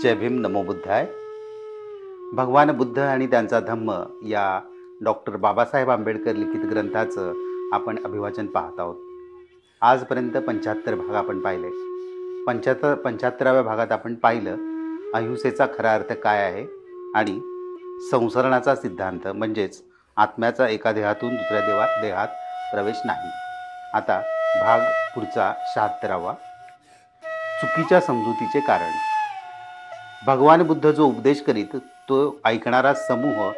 जय भीम, नमो बुद्धाय. भगवान बुद्ध आणि त्यांचा धम्म या डॉक्टर बाबासाहेब आंबेडकर लिखित ग्रंथाचं आपण अभिवाचन पाहत आहोत. आजपर्यंत 75 भाग आपण पाहिले. 75व्या भागात आपण पाहिलं अहिंसेचा खरा अर्थ काय आहे आणि संसरणाचा सिद्धांत म्हणजेच आत्म्याचा एका देहातून दुसऱ्या देहात प्रवेश नाही. आता भाग पुढचा 76वा, चुकीच्या समजुतीचे कारण. भगवान बुद्ध जो उपदेश करीत तो ऐकणारा समूह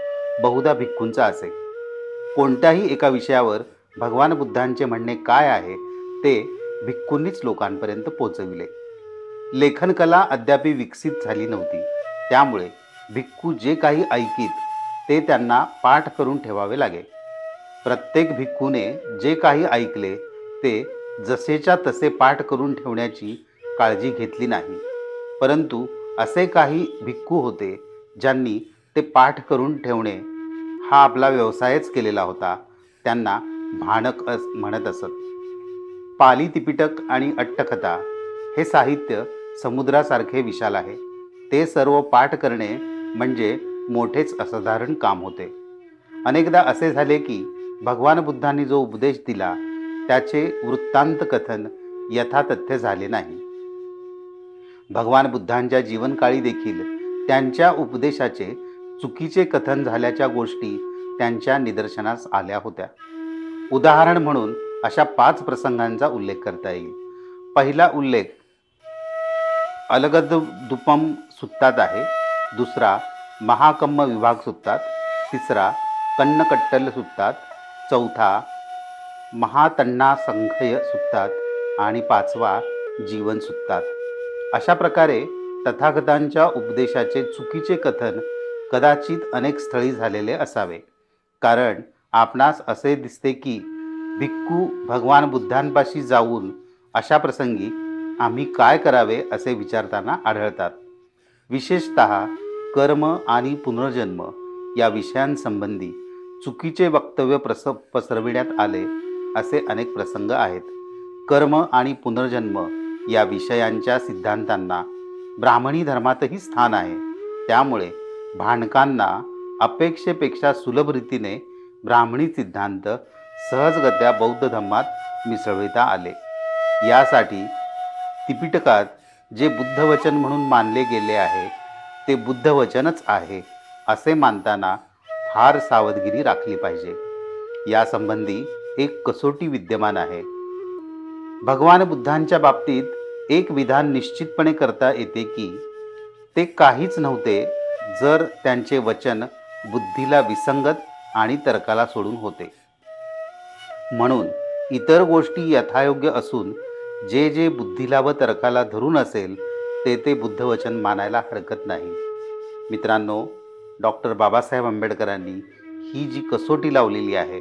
बहुधा भिक्खूंचा असे. कोणत्याही एका विषयावर भगवान बुद्धांचे म्हणणे काय आहे ते भिक्खूंनीच लोकांपर्यंत पोचविले. लेखनकला अद्याप विकसित झाली नव्हती, त्यामुळे भिक्खू जे काही ऐकीत ते त्यांना पाठ करून ठेवावे लागे. प्रत्येक भिक्खूने जे काही ऐकले ते जसेच्या तसे पाठ करून ठेवण्याची काळजी घेतली नाही, परंतु असे काही भिक्खू होते ज्यांनी ते पाठ करून ठेवणे हा आपला व्यवसायच केलेला होता. त्यांना भाणक म्हणत असत. पाली तिपिटक आणि अट्टकथा हे साहित्य समुद्रासारखे विशाल आहे. ते सर्व पाठ करणे म्हणजे मोठेच असाधारण काम होते. अनेकदा असे झाले की भगवान बुद्धांनी जो उपदेश दिला त्याचे वृत्तांत कथन यथातथ्य झाले नाही. भगवान बुद्धांच्या जीवनकाळी देखील त्यांच्या उपदेशाचे चुकीचे कथन झाल्याच्या गोष्टी त्यांच्या निदर्शनास आल्या होत्या. उदाहरण म्हणून अशा 5 प्रसंगांचा उल्लेख करता येईल. पहिला उल्लेख अलगदुपम सुत्तात आहे, दुसरा महाकम्म विभाग सुत्तात, तिसरा कन्नकट्टल सुत्तात, चौथा महातण्णा संघय सुत्तात आणि 5वा जीवन सुत्तात. अशा प्रकारे तथागतांच्या उपदेशाचे चुकीचे कथन कदाचित अनेक स्थळी झालेले असावे. कारण आपणास असे दिसते की भिक्खू भगवान बुद्धांपाशी जाऊन अशा प्रसंगी आम्ही काय करावे असे विचारताना आढळतात. विशेषतः कर्म आणि पुनर्जन्म या विषयांसंबंधी चुकीचे वक्तव्य पसरविण्यात आले असे अनेक प्रसंग आहेत. कर्म आणि पुनर्जन्म या विषयांच्या सिद्धांतांना ब्राह्मणी धर्मातही स्थान आहे. त्यामुळे भाणकांना अपेक्षेपेक्षा सुलभ रीतीने ब्राह्मणी सिद्धांत सहजगत्या बौद्ध धर्मात मिसळविता आले. यासाठी त्रिपिटकात जे बुद्धवचन म्हणून मानले गेले आहे ते बुद्धवचनच आहे असे मानताना फार सावधगिरी राखली पाहिजे. यासंबंधी एक कसोटी विद्यमान आहे. भगवान बुद्धांच्या बाबतीत एक विधान निश्चितपणे करता येते की ते काहीच नव्हते जर त्यांचे वचन बुद्धीला विसंगत आणि तर्काला सोडून होते. म्हणून इतर गोष्टी यथायोग्य असून जे जे बुद्धीला व तर्काला धरून असेल ते बुद्धवचन मानायला हरकत नाही. मित्रांनो, डॉक्टर बाबासाहेब आंबेडकरांनी ही जी कसोटी लावलेली आहे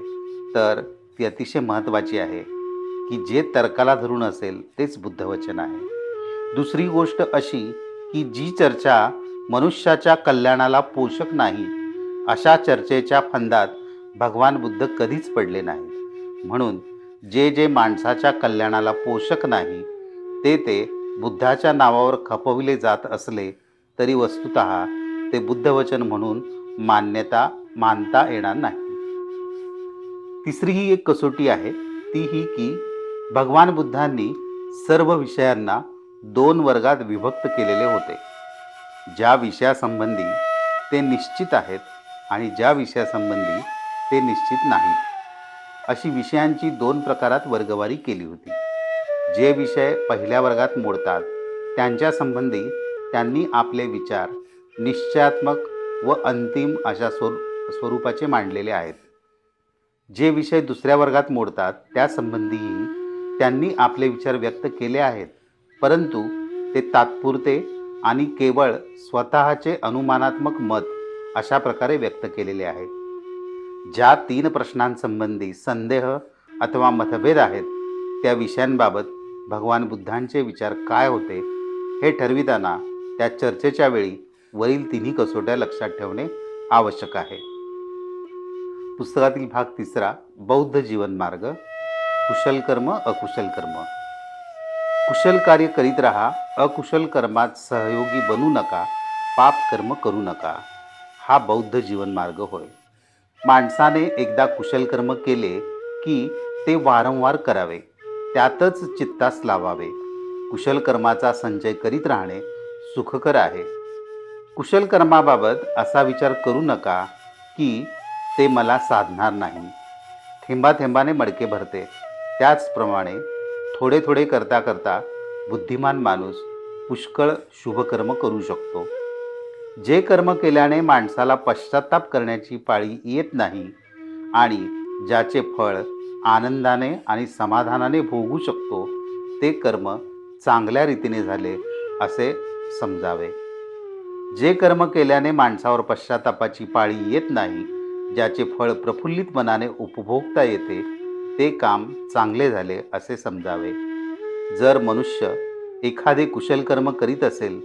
तर ती अतिशय महत्त्वाची आहे की जे तर्काला धरून असेल तेच बुद्धवचन आहे. दुसरी गोष्ट अशी की जी चर्चा मनुष्याच्या कल्याणाला पोषक नाही अशा चर्चेच्या फंदात भगवान बुद्ध कधीच पडले नाहीत. म्हणून जे जे माणसाच्या कल्याणाला पोषक नाही ते बुद्धाच्या नावावर खपविले जात असले तरी वस्तुतः ते बुद्धवचन म्हणून मानता येणार नाही. तिसरी ही एक कसोटी आहे, ती ही की भगवान बुद्धांनी सर्व विषयांना 2 वर्गात विभक्त केलेले होते. ज्या विषयासंबंधी ते निश्चित आहेत आणि ज्या विषयासंबंधी ते निश्चित नाहीत, अशी विषयांची 2 प्रकारात वर्गवारी केली होती. जे विषय पहिल्या वर्गात मोडतात त्यांच्या संबंधी त्यांनी आपले विचार निश्चयात्मक व अंतिम अशा स्वरूपाचे मांडलेले आहेत. जे विषय दुसऱ्या वर्गात मोडतात त्यासंबंधीही त्यांनी आपले विचार व्यक्त केले आहेत, परंतु ते तात्पुरते आणि केवळ स्वतःचे अनुमानात्मक मत अशा प्रकारे व्यक्त केलेले आहेत. ज्या 3 प्रश्नांसंबंधी संदेह अथवा मतभेद आहेत त्या विषयांबाबत भगवान बुद्धांचे विचार काय होते हे ठरविताना त्या चर्चेच्या वेळी वरील 3 कसोट्या लक्षात ठेवणे आवश्यक आहे. पुस्तकातील भाग 3, बौद्ध जीवन मार्ग, कुशल कर्म अकुशल कर्म. कुशल कार्य करीत राहा, अकुशल कर्मात सहयोगी बनू नका, पाप कर्म करू नका. हा बौद्ध जीवन मार्ग होय. माणसाने एकदा कुशल कर्म केले की ते वारंवार करावे, त्यातच चित्तास लावावे. कुशल कर्माचा संचय करीत राहणे सुखकर आहे. कुशल कर्माबाबत असा विचार करू नका की ते मला साधणार नाही. थेंबाथेंबाने मडके भरते, त्याचप्रमाणे थोडे थोडे करता करता बुद्धिमान माणूस पुष्कळ शुभकर्म करू शकतो. जे कर्म केल्याने माणसाला पश्चाताप करण्याची पाळी येत नाही आणि ज्याचे फळ आनंदाने आणि समाधानाने भोगू शकतो, ते कर्म चांगल्या रीतीने झाले असे समजावे. जे कर्म केल्याने माणसावर पश्चातापाची पाळी येत नाही, ज्याचे फळ प्रफुल्लित मनाने उपभोगता येते, ते काम चांगले झाले असे समजावे. जर मनुष्य एखादे कुशल कर्म करीत असेल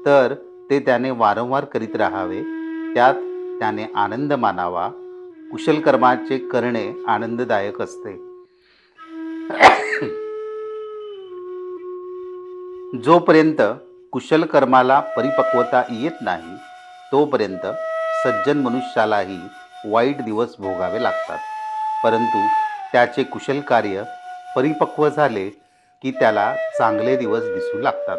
तर ते त्याने वारंवार करीत राहावे, त्यात त्याने आनंद मानावा. कुशल कर्माचे करणे आनंददायक असते. जोपर्यंत कुशल कर्माला परिपक्वता येत नाही, तोपर्यंत सज्जन मनुष्यालाही वाईट दिवस भोगावे लागतात. परंतु त्याचे कुशल कार्य परिपक्व झाले की त्याला चांगले दिवस दिसू लागतात.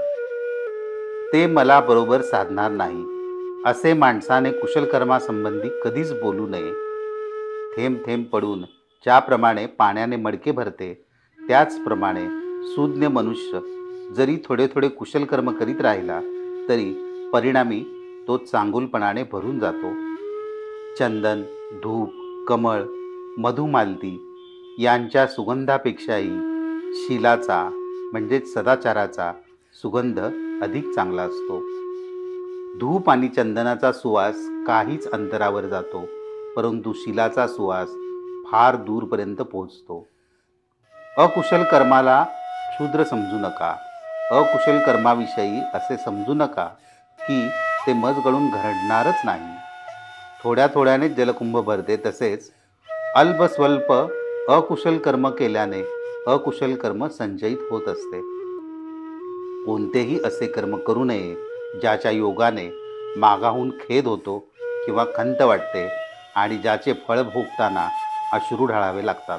ते मला बरोबर साधणार नाही, असे माणसाने कुशल कर्मासंबंधी कधीच बोलू नये. थेंब थेंब पडून ज्याप्रमाणे पाण्याने मडके भरते, त्याचप्रमाणे सुज्ञ मनुष्य जरी थोडे थोडे कुशल कर्म करीत राहिला तरी परिणामी तो चांगुलपणाने भरून जातो. चंदन, धूप, कमळ, मधुमालती यांच्या सुगंधापेक्षाही शीलाचा म्हणजेच सदाचाराचा सुगंध अधिक चांगला असतो. धूप आणि चंदनाचा सुवास काहीच अंतरावर जातो, परंतु शीलाचा सुवास फार दूरपर्यंत पोहोचतो. अकुशल कर्माला क्षुद्र समजू नका. अकुशल कर्माविषयी असे समजू नका की ते मज गळून घडणारच नाही. थोड्या थोड्याने जलकुंभ भरते, तसेच अल्पस्वल्प अकुशल कर्म केल्याने अकुशल कर्म संचयित होत असते. कोणतेही असे कर्म करू नये ज्याच्या योगाने मागाहून खेद होतो किंवा खंत वाटते आणि ज्याचे फळ भोगताना अश्रू ढाळावे लागतात.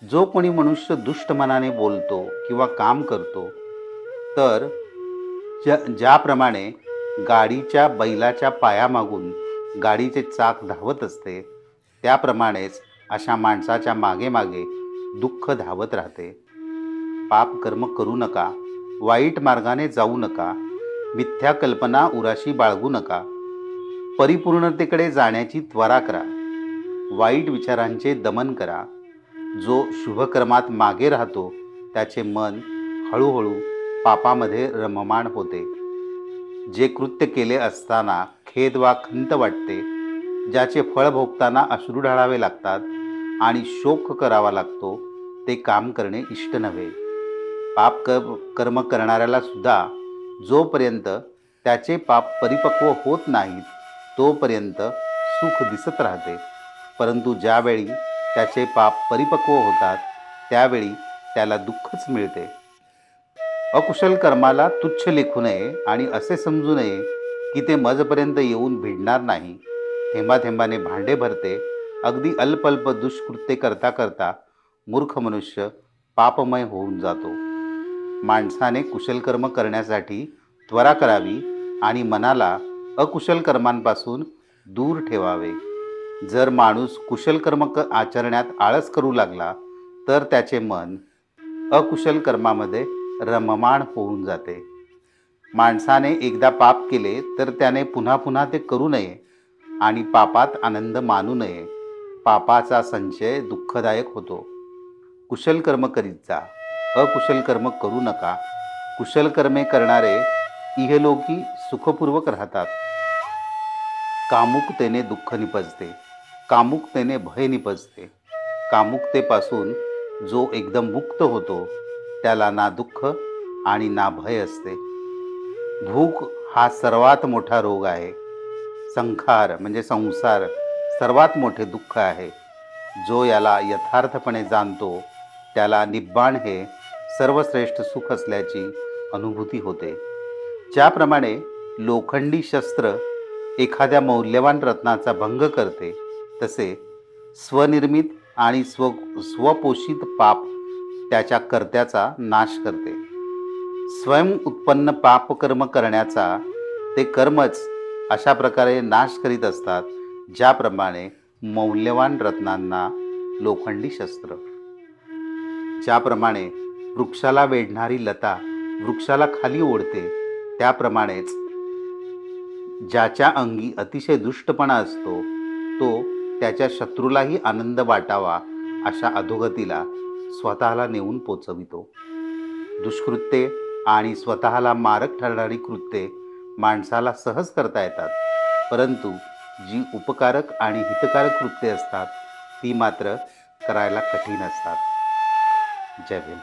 जो कोणी मनुष्य दुष्ट मनाने बोलतो किंवा काम करतो, तर ज्याप्रमाणे गाडीच्या बैलाच्या पायामागून गाडीचे चाक धावत असते, त्याप्रमाणेच अशा माणसाच्या मागे मागे दुःख धावत राहते. पाप कर्म करू नका, वाईट मार्गाने जाऊ नका, मिथ्या कल्पना उराशी बाळगू नका, परिपूर्णतेकडे जाण्याची त्वरा करा, वाईट विचारांचे दमन करा. जो शुभकर्मात मागे राहतो त्याचे मन हळूहळू पापामध्ये रममाण होते. जे कृत्य केले असताना खेद वा खंत वाटते, ज्याचे फळ भोगताना अश्रू ढाळावे लागतात आणि शोक करावा लागतो, ते काम करणे इष्ट नव्हे. पाप कर्म करणाऱ्याला सुद्धा जोपर्यंत त्याचे पाप परिपक्व होत नाहीत, तोपर्यंत सुख दिसत राहते. परंतु ज्यावेळी त्याचे पाप परिपक्व होतात, त्यावेळी त्याला दुःखच मिळते. अकुशल कर्माला तुच्छ लेखू नये आणि असे समजू नये की ते मजपर्यंत येऊन भिडणार नाही. थेंबाथेंबाने भांडे भरते. अगदी अल्प दुष्कृत्ये करता करता मूर्ख मनुष्य पापमय होऊन जातो. माणसाने कुशल कर्म करण्यासाठी त्वरा करावी आणि मनाला अकुशल कर्मांपासून दूर ठेवावे. जर माणूस कुशल कर्म आचरण्यात आळस करू लागला तर त्याचे मन अकुशल कर्मामध्ये रममाण होऊन जाते. माणसाने एकदा पाप केले तर त्याने पुन्हा पुन्हा ते करू नये आणि पापात आनंद मानू नये. पापाचा संचय दुःखदायक होतो. कुशल कर्म करीत जा, अकुशल कर्म करू नका. कुशल कर्मे करणारे इहलोकी सुखपूर्वक राहतात. कामुकतेने दुःख निपजते, कामुकतेने भय निपजते. कामुकतेपासून जो एकदम मुक्त होतो त्याला ना दुःख आणि ना भय असते. भूक हा सर्वात मोठा रोग आहे. संखार म्हणजे संसार सर्वात मोठे दुःख आहे. जो याला यथार्थपणे जाणतो त्याला निब्बाण हे सर्वश्रेष्ठ सुख असल्याची अनुभूती होते. ज्याप्रमाणे लोखंडी शस्त्र एखाद्या मौल्यवान रत्नाचा भंग करते, तसे स्वनिर्मित आणि स्वपोषित पाप त्याच्या कर्त्याचा नाश करते. स्वयं उत्पन्न पापकर्म करण्याचा ते कर्मच अशा प्रकारे नाश करीत असतात, ज्याप्रमाणे मौल्यवान रत्नांना लोखंडी शस्त्र. ज्याप्रमाणे वृक्षाला वेढणारी लता वृक्षाला खाली ओढते, त्याप्रमाणेच ज्याच्या अंगी अतिशय दुष्टपणा असतो तो त्याच्या शत्रूलाही आनंद वाटावा अशा अधोगतीला स्वतःला नेऊन पोचवितो. दुष्कृत्ये आणि स्वतःला मारक ठरणारी कृत्ये माणसाला सहज करता येतात, परंतु जी उपकारक आणि हितकारक कृत्ये असतात ती मात्र करायला कठीण असतात. जय भीम.